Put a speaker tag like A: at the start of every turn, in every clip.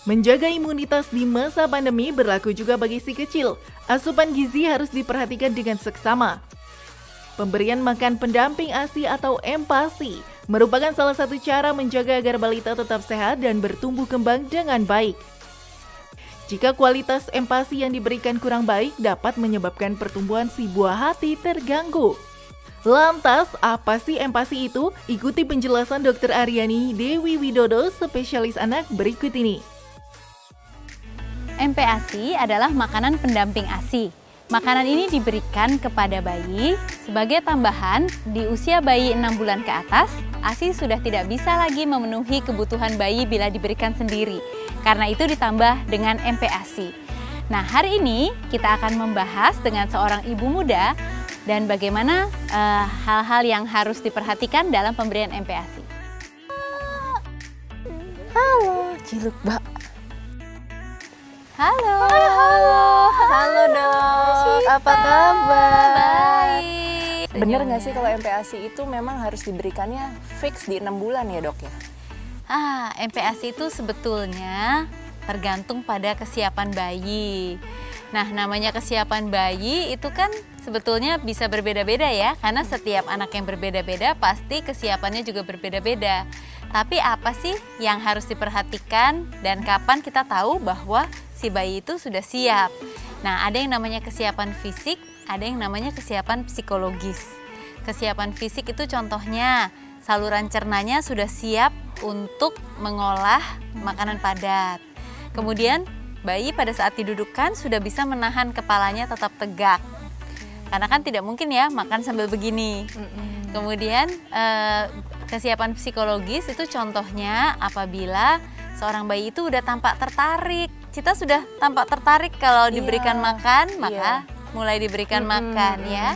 A: Menjaga imunitas di masa pandemi berlaku juga bagi si kecil. Asupan gizi harus diperhatikan dengan seksama. Pemberian makan pendamping ASI atau MPASI merupakan salah satu cara menjaga agar balita tetap sehat dan bertumbuh kembang dengan baik. Jika kualitas MPASI yang diberikan kurang baik, dapat menyebabkan pertumbuhan si buah hati terganggu. Lantas, apa sih MPASI itu? Ikuti penjelasan Dr. Aryani Dewi Widodo, spesialis anak berikut ini.
B: MPASI adalah makanan pendamping ASI. Makanan ini diberikan kepada bayi sebagai tambahan di usia bayi 6 bulan ke atas. ASI sudah tidak bisa lagi memenuhi kebutuhan bayi bila diberikan sendiri. Karena itu ditambah dengan MPASI. Nah, hari ini kita akan membahas dengan seorang ibu muda dan bagaimana hal-hal yang harus diperhatikan dalam pemberian MPASI.
C: Halo, Ciluk Mbak.
B: Halo.
C: Halo dok, apa kabar?
B: Baik.
C: Bener nggak sih kalau MPASI itu memang harus diberikannya fix di 6 bulan ya dok ya?
B: MPASI itu sebetulnya tergantung pada kesiapan bayi. Nah, namanya kesiapan bayi itu kan sebetulnya bisa berbeda-beda ya, karena setiap anak yang berbeda-beda pasti kesiapannya juga berbeda-beda. Tapi apa sih yang harus diperhatikan dan kapan kita tahu bahwa si bayi itu sudah siap? Nah, ada yang namanya kesiapan fisik, ada yang namanya kesiapan psikologis. Kesiapan fisik itu contohnya saluran cernanya sudah siap untuk mengolah makanan padat. Kemudian bayi pada saat didudukkan sudah bisa menahan kepalanya tetap tegak. Karena kan tidak mungkin ya makan sambil begini. Kemudian kesiapan psikologis itu contohnya apabila seorang bayi itu udah tampak tertarik. Kita sudah tampak tertarik kalau diberikan makan, maka mulai diberikan makan ya.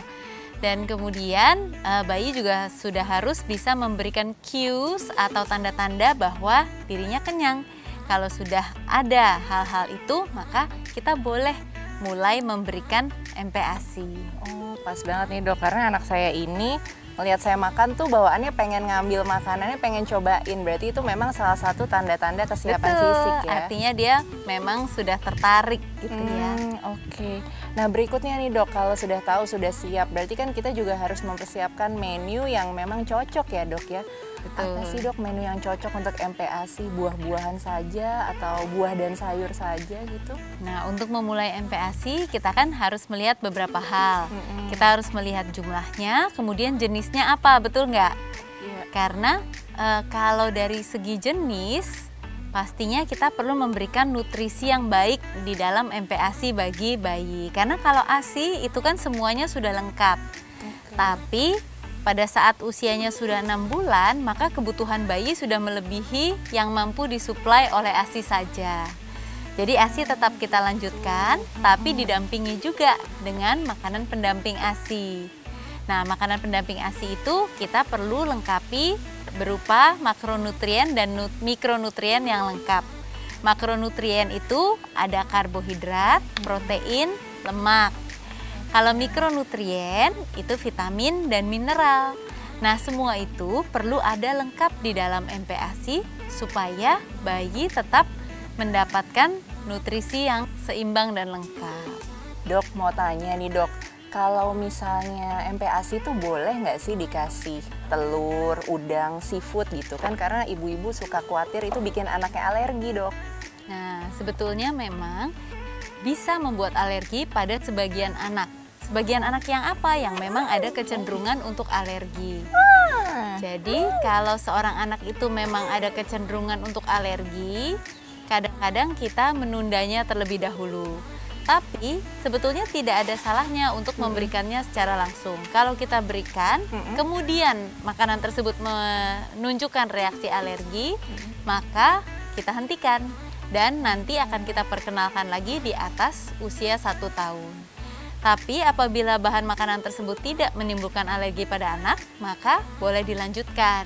B: Dan kemudian bayi juga sudah harus bisa memberikan cues atau tanda-tanda bahwa dirinya kenyang. Kalau sudah ada hal-hal itu, maka kita boleh mulai memberikan MPASI.
C: Oh, pas banget nih dok, karena anak saya ini melihat saya makan tuh bawaannya pengen ngambil makanannya, pengen cobain. Berarti itu memang salah satu tanda-tanda kesiapan fisik ya?
B: Artinya dia memang sudah tertarik gitu ya.
C: Oke. Nah berikutnya nih dok, kalau sudah tahu sudah siap, berarti kan kita juga harus mempersiapkan menu yang memang cocok ya dok ya?
B: Betul.
C: Apa sih dok menu yang cocok untuk MPASI? Buah-buahan saja atau buah dan sayur saja gitu?
B: Nah, untuk memulai MPASI kita kan harus melihat beberapa hal. Kita harus melihat jumlahnya, kemudian jenisnya apa, betul nggak?
C: Iya.
B: Karena kalau dari segi jenis, pastinya kita perlu memberikan nutrisi yang baik di dalam MPASI bagi bayi. Karena kalau ASI itu kan semuanya sudah lengkap. Tapi pada saat usianya sudah 6 bulan, maka kebutuhan bayi sudah melebihi yang mampu disuplai oleh ASI saja. Jadi ASI tetap kita lanjutkan, tapi didampingi juga dengan makanan pendamping ASI. Nah, makanan pendamping ASI itu kita perlu lengkapi berupa makronutrien dan mikronutrien yang lengkap. Makronutrien itu ada karbohidrat, protein, lemak. Kalau mikronutrien itu vitamin dan mineral. Nah, semua itu perlu ada lengkap di dalam MPASI supaya bayi tetap mendapatkan nutrisi yang seimbang dan lengkap.
C: Dok mau tanya nih dok, kalau misalnya MPASI itu boleh nggak sih dikasih telur, udang, seafood gitu kan? Karena ibu-ibu suka khawatir itu bikin anaknya alergi dok.
B: Nah, sebetulnya memang bisa membuat alergi pada sebagian anak. Sebagian anak yang apa? Yang memang ada kecenderungan untuk alergi. Jadi kalau seorang anak itu memang ada kecenderungan untuk alergi, kadang-kadang kita menundanya terlebih dahulu. Tapi sebetulnya tidak ada salahnya untuk memberikannya secara langsung. Kalau kita berikan, kemudian makanan tersebut menunjukkan reaksi alergi, maka kita hentikan. Dan nanti akan kita perkenalkan lagi di atas usia 1 tahun. Tapi apabila bahan makanan tersebut tidak menimbulkan alergi pada anak, maka boleh dilanjutkan.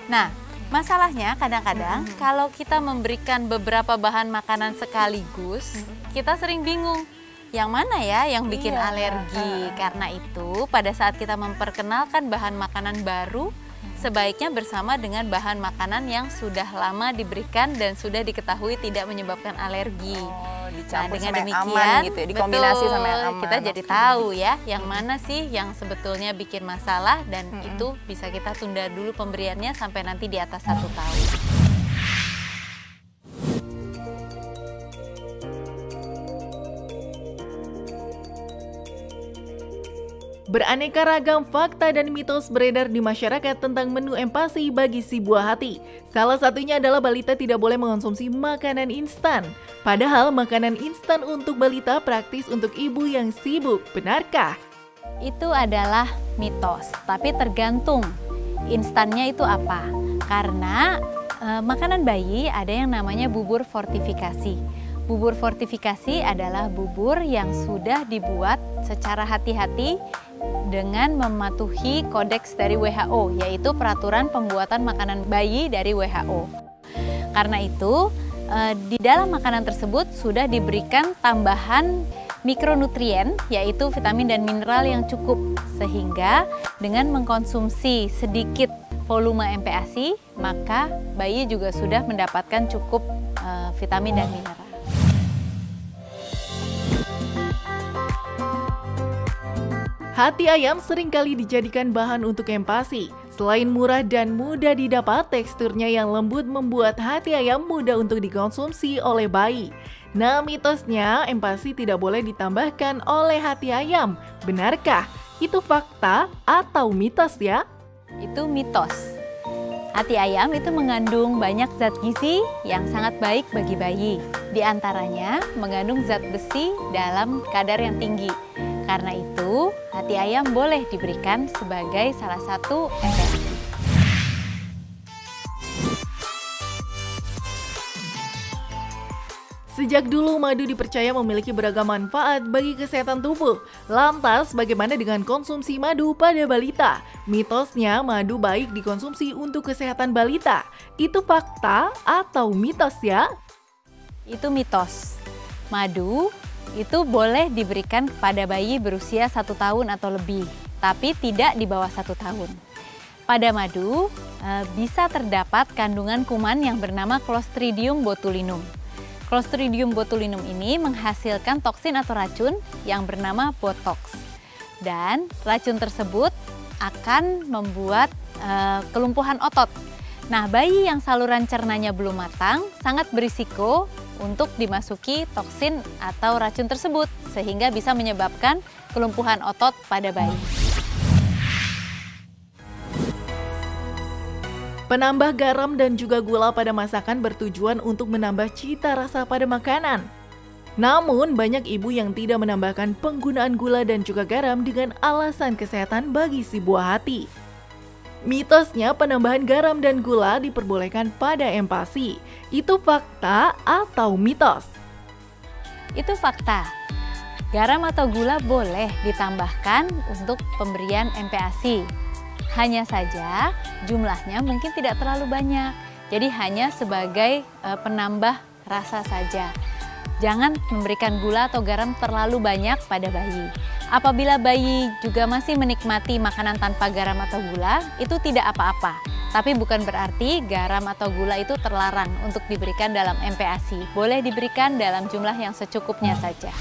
B: Nah, masalahnya kadang-kadang kalau kita memberikan beberapa bahan makanan sekaligus, kita sering bingung. yang mana ya yang bikin
C: Iya.
B: alergi. Karena itu pada saat kita memperkenalkan bahan makanan baru, sebaiknya bersama dengan bahan makanan yang sudah lama diberikan dan sudah diketahui tidak menyebabkan alergi.
C: Oh,
B: Nah,
C: dicampur
B: dengan
C: sama yang
B: demikian,
C: aman gitu ya, dikombinasi sama yang
B: betul,
C: aman.
B: kita jadi tahu ya, yang mana sih yang sebetulnya bikin masalah dan itu bisa kita tunda dulu pemberiannya sampai nanti di atas 1 tahun.
A: Beraneka ragam fakta dan mitos beredar di masyarakat tentang menu empasi bagi si buah hati. Salah satunya adalah balita tidak boleh mengonsumsi makanan instan. Padahal makanan instan untuk balita praktis untuk ibu yang sibuk. Benarkah?
B: Itu adalah mitos, tapi tergantung instannya itu apa. Karena makanan bayi ada yang namanya bubur fortifikasi. Bubur fortifikasi adalah bubur yang sudah dibuat secara hati-hati dengan mematuhi kodeks dari WHO, yaitu peraturan pembuatan makanan bayi dari WHO. Karena itu, di dalam makanan tersebut sudah diberikan tambahan mikronutrien, yaitu vitamin dan mineral yang cukup, sehingga dengan mengkonsumsi sedikit volume MPASI, maka bayi juga sudah mendapatkan cukup vitamin dan mineral.
A: Hati ayam seringkali dijadikan bahan untuk empasi. Selain murah dan mudah didapat, teksturnya yang lembut membuat hati ayam mudah untuk dikonsumsi oleh bayi. Nah, mitosnya empasi tidak boleh ditambahkan oleh hati ayam. Benarkah? Itu fakta atau mitos ya?
B: Itu mitos. Hati ayam itu mengandung banyak zat gizi yang sangat baik bagi bayi. Di antaranya mengandung zat besi dalam kadar yang tinggi. Karena itu, hati ayam boleh diberikan sebagai salah satu MPASI.
A: Sejak dulu madu dipercaya memiliki beragam manfaat bagi kesehatan tubuh. Lantas, bagaimana dengan konsumsi madu pada balita? Mitosnya madu baik dikonsumsi untuk kesehatan balita. Itu fakta atau mitos ya?
B: Itu mitos. Madu itu boleh diberikan kepada bayi berusia 1 tahun atau lebih, tapi tidak di bawah 1 tahun. Pada madu bisa terdapat kandungan kuman yang bernama Clostridium botulinum. Clostridium botulinum ini menghasilkan toksin atau racun yang bernama botox. Dan racun tersebut akan membuat kelumpuhan otot. Nah, bayi yang saluran cernanya belum matang sangat berisiko untuk dimasuki toksin atau racun tersebut, sehingga bisa menyebabkan kelumpuhan otot pada bayi.
A: Penambah garam dan juga gula pada masakan bertujuan untuk menambah cita rasa pada makanan. Namun, banyak ibu yang tidak menambahkan penggunaan gula dan juga garam dengan alasan kesehatan bagi si buah hati. Mitosnya penambahan garam dan gula diperbolehkan pada empasi. Itu fakta atau mitos?
B: Itu fakta. Garam atau gula boleh ditambahkan untuk pemberian MPASI. Hanya saja jumlahnya mungkin tidak terlalu banyak. Jadi hanya sebagai penambah rasa saja. Jangan memberikan gula atau garam terlalu banyak pada bayi. Apabila bayi juga masih menikmati makanan tanpa garam atau gula, itu tidak apa-apa. Tapi bukan berarti garam atau gula itu terlarang untuk diberikan dalam MPASI. Boleh diberikan dalam jumlah yang secukupnya saja.